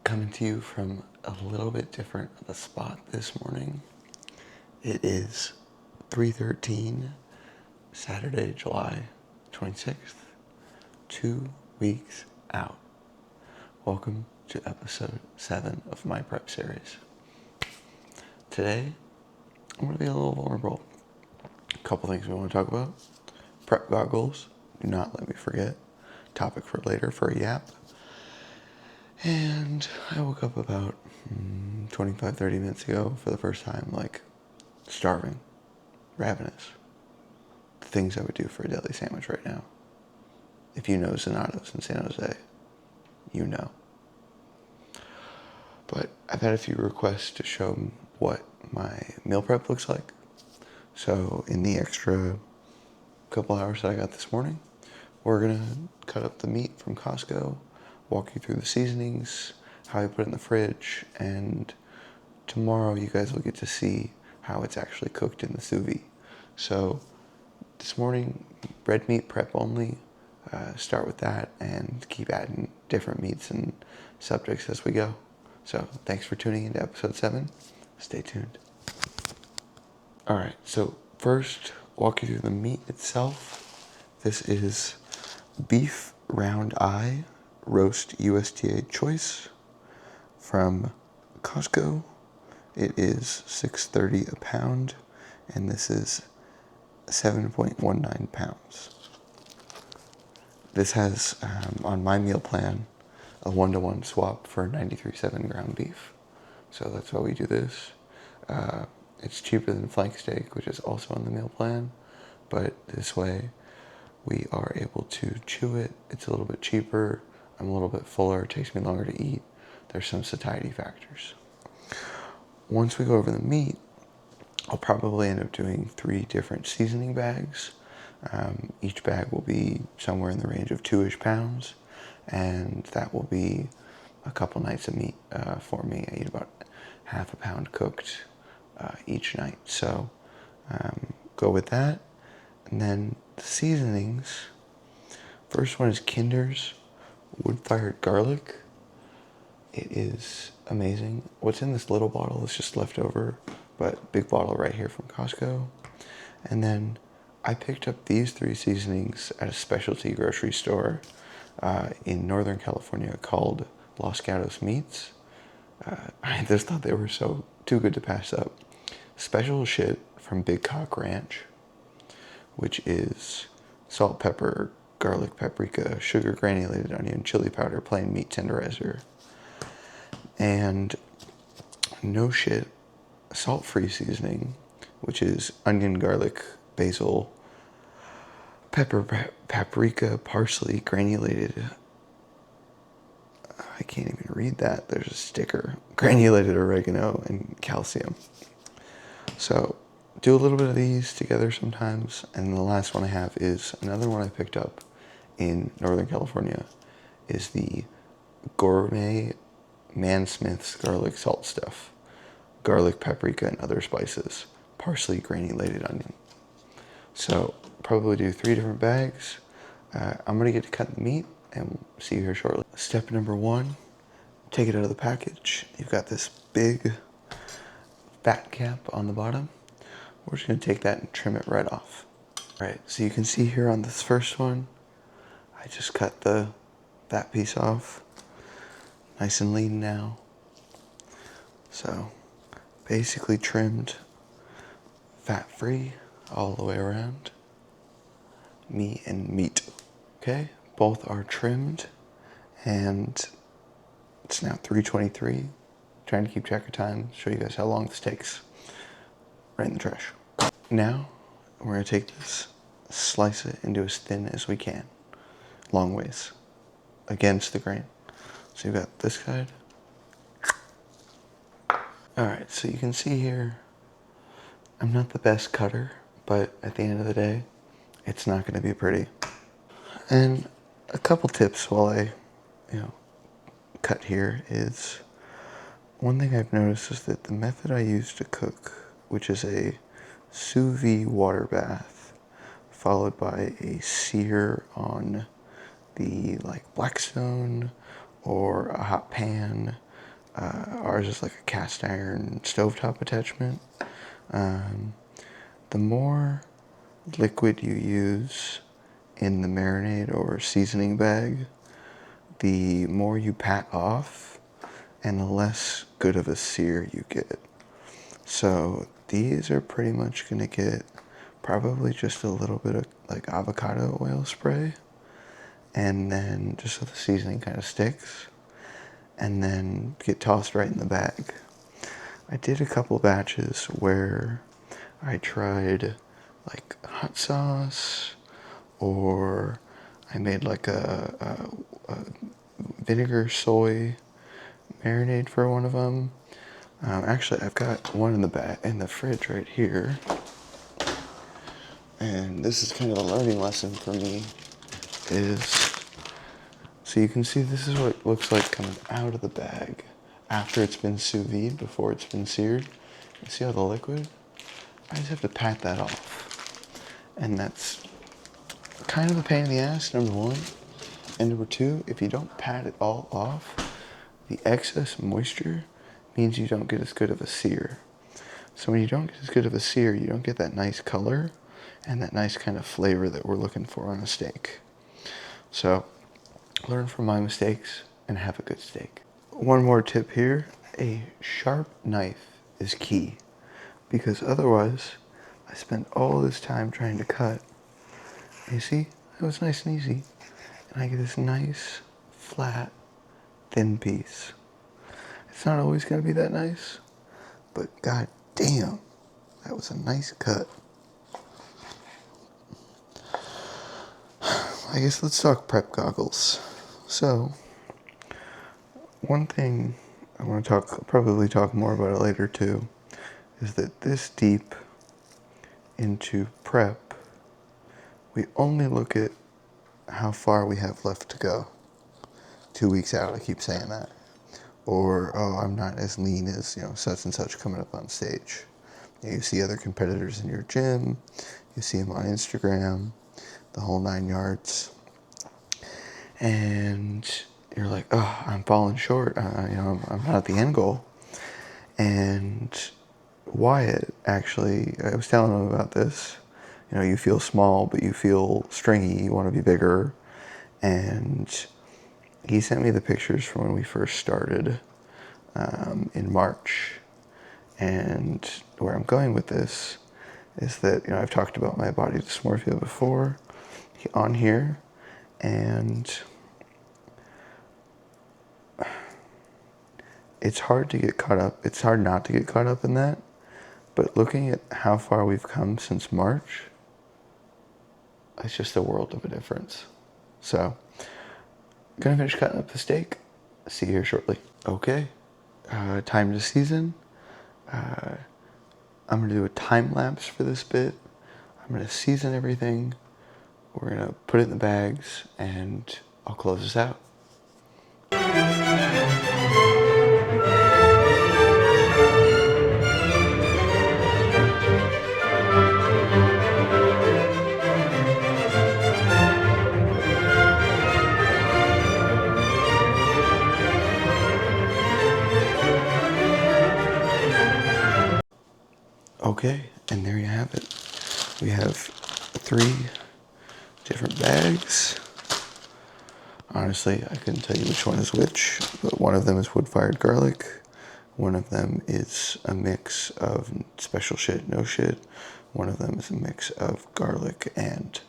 Coming to you from a little bit different of a spot this morning. It is 3:13, Saturday, July 26th, 2 weeks out. Welcome to episode 7 of my prep series. Today, I'm going to be a little vulnerable. A couple things we want to talk about. Prep goggles, do not let me forget. Topic for later for a yap. And I woke up about 25-30 minutes ago for the first time, starving, ravenous. The things I would do for a deli sandwich right now. If you know Zanato's in San Jose, you know. But I've had a few requests to show what my meal prep looks like. So in the extra couple hours that I got this morning, we're going to cut up the meat from Costco, walk you through the seasonings, how I put it in the fridge, and tomorrow you guys will get to see how it's actually cooked in the sous vide. So this morning, red meat prep only. Start with that and keep adding different meats and subjects as we go. So thanks for tuning into episode 7. Stay tuned. All right, so first, walk you through the meat itself. This is beef round eye roast USDA choice from Costco. It is $6.30 a pound, and this is 7.19 pounds. This has, on my meal plan, a 1-to-1 swap for 93.7 ground beef. So that's why we do this. It's cheaper than flank steak, which is also on the meal plan, but this way we are able to chew it. It's a little bit cheaper. I'm a little bit fuller. It takes me longer to eat. There's some satiety factors. Once we go over the meat, I'll probably end up doing 3 different seasoning bags. Each bag will be somewhere in the range of 2-ish pounds, and that will be a couple nights of meat for me. I eat about half a pound cooked each night. So go with that. And then the seasonings. First one is Kinder's wood-fired garlic. It is amazing. What's in this little bottle is just leftover, but big bottle right here from Costco. And then I picked up these 3 seasonings at a specialty grocery store in Northern California called Los Gatos Meats. I just thought they were so too good to pass up. Special shit from Big Cock Ranch, which is salt, pepper, garlic, paprika, sugar, granulated onion, chili powder, plain meat tenderizer. And no shit, salt-free seasoning, which is onion, garlic, basil, pepper, paprika, parsley, granulated. I can't even read that. There's a sticker. Granulated oregano and calcium. So do a little bit of these together sometimes. And the last one I have is another one I picked up in Northern California, is the Gourmet Man Smith's garlic salt stuff. Garlic, paprika, and other spices. Parsley, granulated onion. So probably do 3 different bags. I'm gonna get to cut the meat and we'll see you here shortly. Step number 1, take it out of the package. You've got this big fat cap on the bottom. We're just gonna take that and trim it right off. All right, so you can see here on this first one, I just cut the fat piece off. Nice and lean now. So basically trimmed fat-free all the way around. Me and meat. Okay, both are trimmed, and it's now 3:23. Trying to keep track of time, show you guys how long this takes. Right in the trash. Now, we're gonna take this, slice it into as thin as we can. Long ways. Against the grain. So you've got this side. Alright, so you can see here, I'm not the best cutter, but at the end of the day, it's not gonna be pretty. And a couple tips while I, cut here is, one thing I've noticed is that the method I use to cook, which is a sous vide water bath, followed by a sear on the Blackstone or a hot pan Ours is like a cast iron stovetop attachment. The more liquid you use in the marinade or seasoning bag, the more you pat off and the less good of a sear you get. So these are pretty much gonna get probably just a little bit of like avocado oil spray, and then just so the seasoning kind of sticks, and then get tossed right in the bag. I did a couple batches where I tried like hot sauce, or I made like a vinegar soy marinade for one of them. Actually, I've got one in the fridge right here, and this is kind of a learning lesson for me. So you can see this is what it looks like coming out of the bag after it's been sous vide, before it's been seared. You see all the liquid? I just have to pat that off, and that's kind of a pain in the ass, number one. And number two, if you don't pat it all off, the excess moisture means you don't get as good of a sear. So when you don't get as good of a sear, you don't get that nice color and that nice kind of flavor that we're looking for on a steak. So learn from my mistakes and have a good steak. One more tip here, a sharp knife is key, because otherwise I spent all this time trying to cut. You see, it was nice and easy. And I get this nice, flat, thin piece. It's not always going to be that nice, but god damn, that was a nice cut. I guess let's talk prep goggles. So, one thing I want to probably talk more about it later too, is that this deep into prep, we only look at how far we have left to go. 2 weeks out, I keep saying that. Or, oh, I'm not as lean as, such and such coming up on stage. You see other competitors in your gym, you see them on Instagram, the whole 9 yards. And you're like, oh, I'm falling short. I'm not at the end goal. And Wyatt, actually, I was telling him about this. You feel small, but you feel stringy. You want to be bigger. And he sent me the pictures from when we first started in March. And where I'm going with this is that, I've talked about my body dysmorphia before on here. And it's hard to get caught up. It's hard not to get caught up in that. But looking at how far we've come since March, it's just a world of a difference. So, gonna finish cutting up the steak. See you here shortly. Okay, time to season. I'm gonna do a time lapse for this bit. I'm gonna season everything. We're gonna put it in the bags, and I'll close this out. Okay, and there you have it. We have 3 different bags. Honestly, I couldn't tell you which one is which, but one of them is wood-fired garlic. One of them is a mix of special shit, no shit. One of them is a mix of garlic and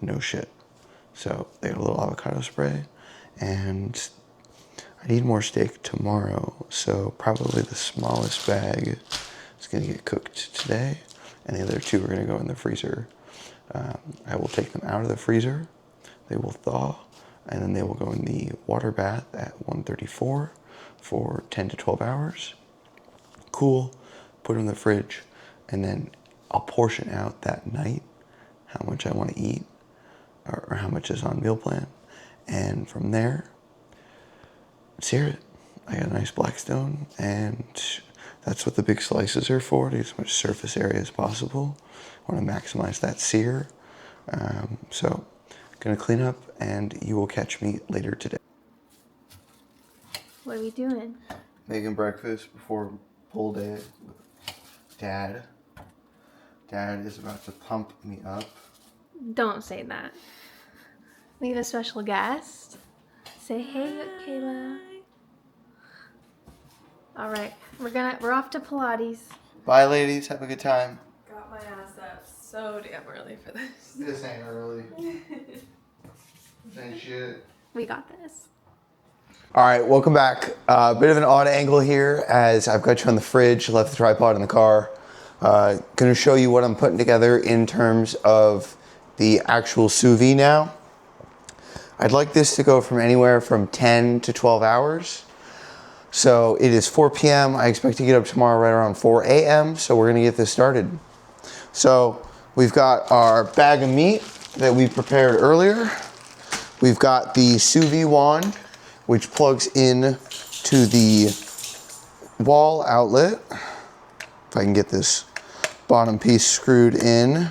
no shit. So they got a little avocado spray, and I need more steak tomorrow, so probably the smallest bag is going to get cooked today, and the other 2 are going to go in the freezer. I will take them out of the freezer, they will thaw, and then they will go in the water bath at 134 for 10 to 12 hours. Cool, put them in the fridge, and then I'll portion out that night how much I want to eat, or how much is on meal plan, and from there, sear it. I got a nice Blackstone, and that's what the big slices are for, to get as much surface area as possible. I want to maximize that sear. So, gonna clean up, and you will catch me later today. What are we doing? Making breakfast before pull day with Dad. Dad is about to pump me up. Don't say that. We have a special guest. Say hey, Kayla. All right, we're off to Pilates. Bye, ladies. Have a good time. Got my ass up so damn early for this. This ain't early. This ain't shit. We got this. All right, welcome back. A bit of an odd angle here as I've got you on the fridge, left the tripod in the car. Gonna show you what I'm putting together in terms of the actual sous vide now. I'd like this to go from anywhere from 10 to 12 hours. So it is 4 p.m. I expect to get up tomorrow right around 4 a.m. So we're gonna get this started. So we've got our bag of meat that we prepared earlier. We've got the sous vide wand, which plugs in to the wall outlet. If I can get this bottom piece screwed in.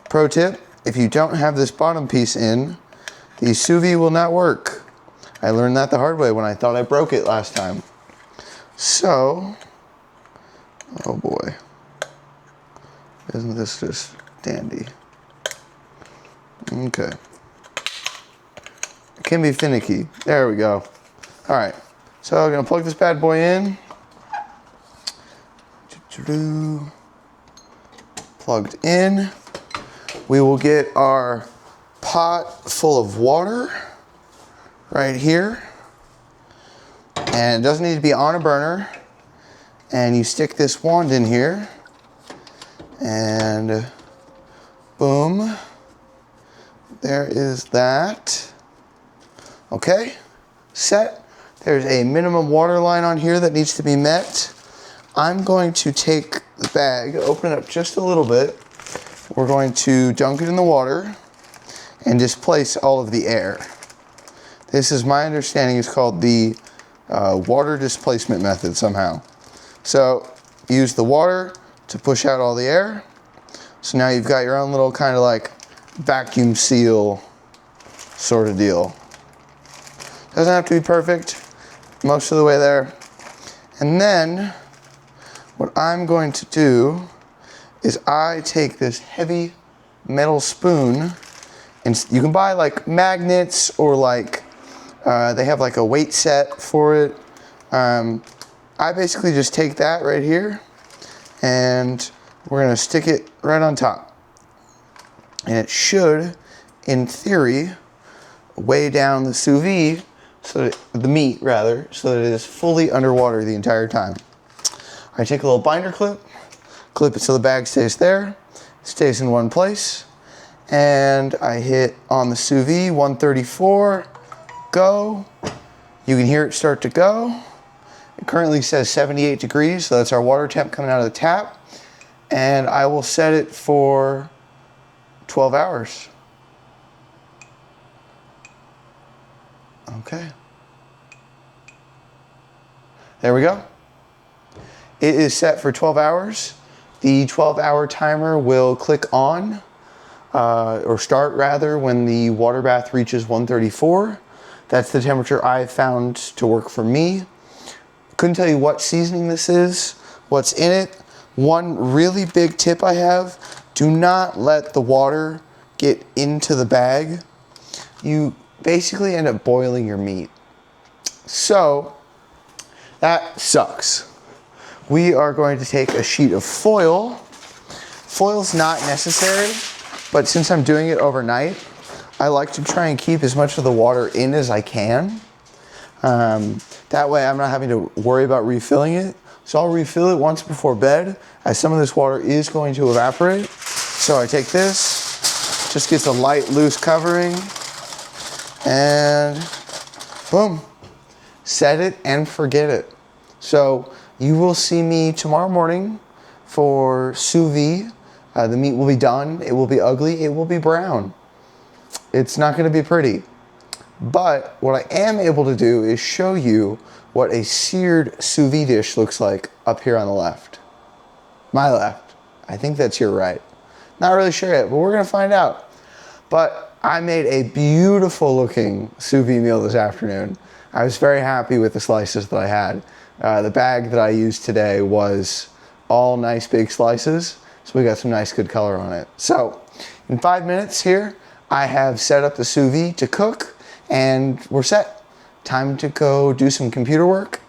Pro tip, if you don't have this bottom piece in, the sous vide will not work. I learned that the hard way when I thought I broke it last time. So, oh boy. Isn't this just dandy? Okay. It can be finicky. There we go. All right, so I'm gonna plug this bad boy in. Plugged in. We will get our pot full of water right here. And it doesn't need to be on a burner. And you stick this wand in here. And boom. There is that. Okay, set. There's a minimum water line on here that needs to be met. I'm going to take the bag, open it up just a little bit. We're going to dunk it in the water and displace all of the air. This is my understanding is called the water displacement method somehow. So use the water to push out all the air. So now you've got your own little kind of like vacuum seal sort of deal. Doesn't have to be perfect, most of the way there. And then what I'm going to do is I take this heavy metal spoon, and you can buy like magnets or like they have like a weight set for it. I basically just take that right here and we're gonna stick it right on top. And it should, in theory, weigh down the sous vide, so that, the meat rather, so that it is fully underwater the entire time. I take a little binder clip it so the bag stays there, stays in one place, and I hit on the sous vide 134, go. You can hear it start to go. It currently says 78 degrees, so that's our water temp coming out of the tap, and I will set it for 12 hours. Okay. There we go. It is set for 12 hours. The 12-hour timer will click on, or start rather, when the water bath reaches 134. That's the temperature I've found to work for me. Couldn't tell you what seasoning this is, what's in it. One really big tip I have, do not let the water get into the bag. You basically end up boiling your meat. So, that sucks. We are going to take a sheet of foil. Foil's not necessary, but since I'm doing it overnight, I like to try and keep as much of the water in as I can. That way I'm not having to worry about refilling it. So I'll refill it once before bed, as some of this water is going to evaporate. So I take this, just gets a light, loose covering, and boom, set it and forget it. So you will see me tomorrow morning for sous vide. The meat will be done. It will be ugly. It will be brown. It's not going to be pretty. But what I am able to do is show you what a seared sous vide dish looks like up here on the left. My left. I think that's your right. Not really sure yet, but we're going to find out. But I made a beautiful looking sous vide meal this afternoon. I was very happy with the slices that I had. The bag that I used today was all nice big slices, so we got some nice good color on it. So in 5 minutes here, I have set up the sous vide to cook, and we're set. Time to go do some computer work.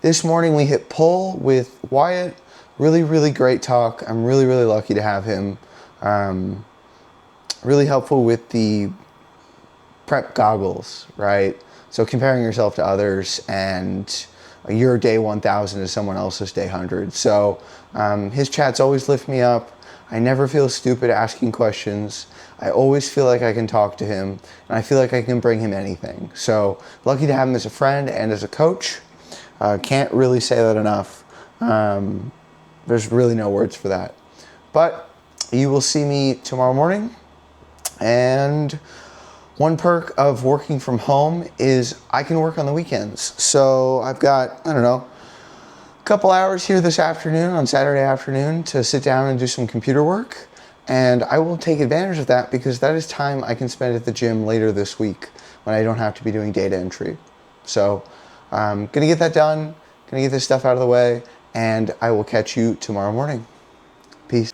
This morning we hit pull with Wyatt. Really, really great talk. I'm really, really lucky to have him. Really helpful with the prep goggles, right? So comparing yourself to others, and your day 1000 is someone else's day 100. So his chats always lift me up. I never feel stupid asking questions. I always feel like I can talk to him, and I feel like I can bring him anything. So lucky to have him as a friend and as a coach. Can't really say that enough. There's really no words for that. But you will see me tomorrow morning. And one perk of working from home is I can work on the weekends. So I've got, I don't know, a couple hours here this afternoon, on Saturday afternoon, to sit down and do some computer work. And I will take advantage of that because that is time I can spend at the gym later this week when I don't have to be doing data entry. So I'm gonna get that done, gonna get this stuff out of the way, and I will catch you tomorrow morning. Peace.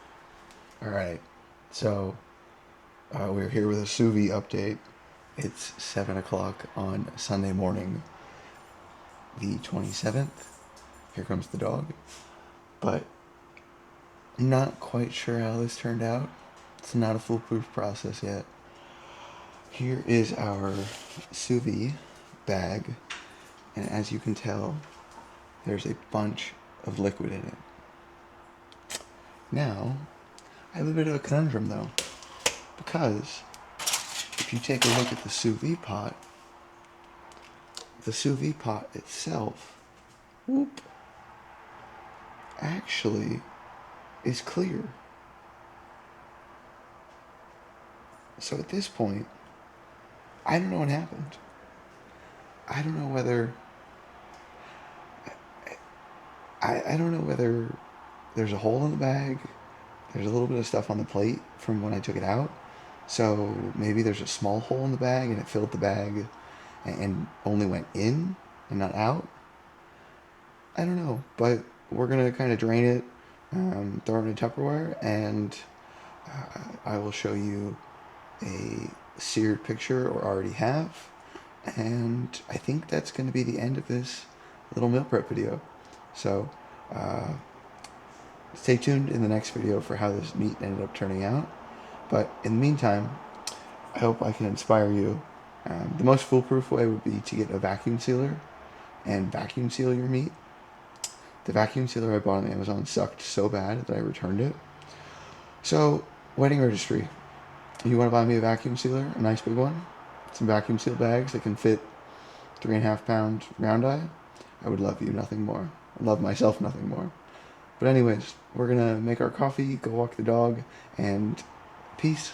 All right, so we're here with a sous vide update. It's 7 o'clock on Sunday morning, the 27th. Here comes the dog. But not quite sure how this turned out. It's not a foolproof process yet. Here is our sous vide bag, and as you can tell, there's a bunch of liquid in it. Now, I have a bit of a conundrum though, because if you take a look at the sous vide pot itself, whoop, actually is clear. So at this point, I don't know what happened. I don't know whether I don't know whether there's a hole in the bag. There's a little bit of stuff on the plate from when I took it out. So maybe there's a small hole in the bag and it filled the bag and only went in and not out. I don't know, but we're gonna kind of drain it, throw it in a Tupperware, and I will show you a seared picture, or already have, and I think that's going to be the end of this little meal prep video. So stay tuned in the next video for how this meat ended up turning out. But in the meantime, I hope I can inspire you. The most foolproof way would be to get a vacuum sealer and vacuum seal your meat. The vacuum sealer I bought on Amazon sucked so bad that I returned it. So, wedding registry. You want to buy me a vacuum sealer, a nice big one? Some vacuum seal bags that can fit 3.5 pound round eye? I would love you nothing more. I love myself nothing more. But anyways, we're gonna make our coffee, go walk the dog, and peace.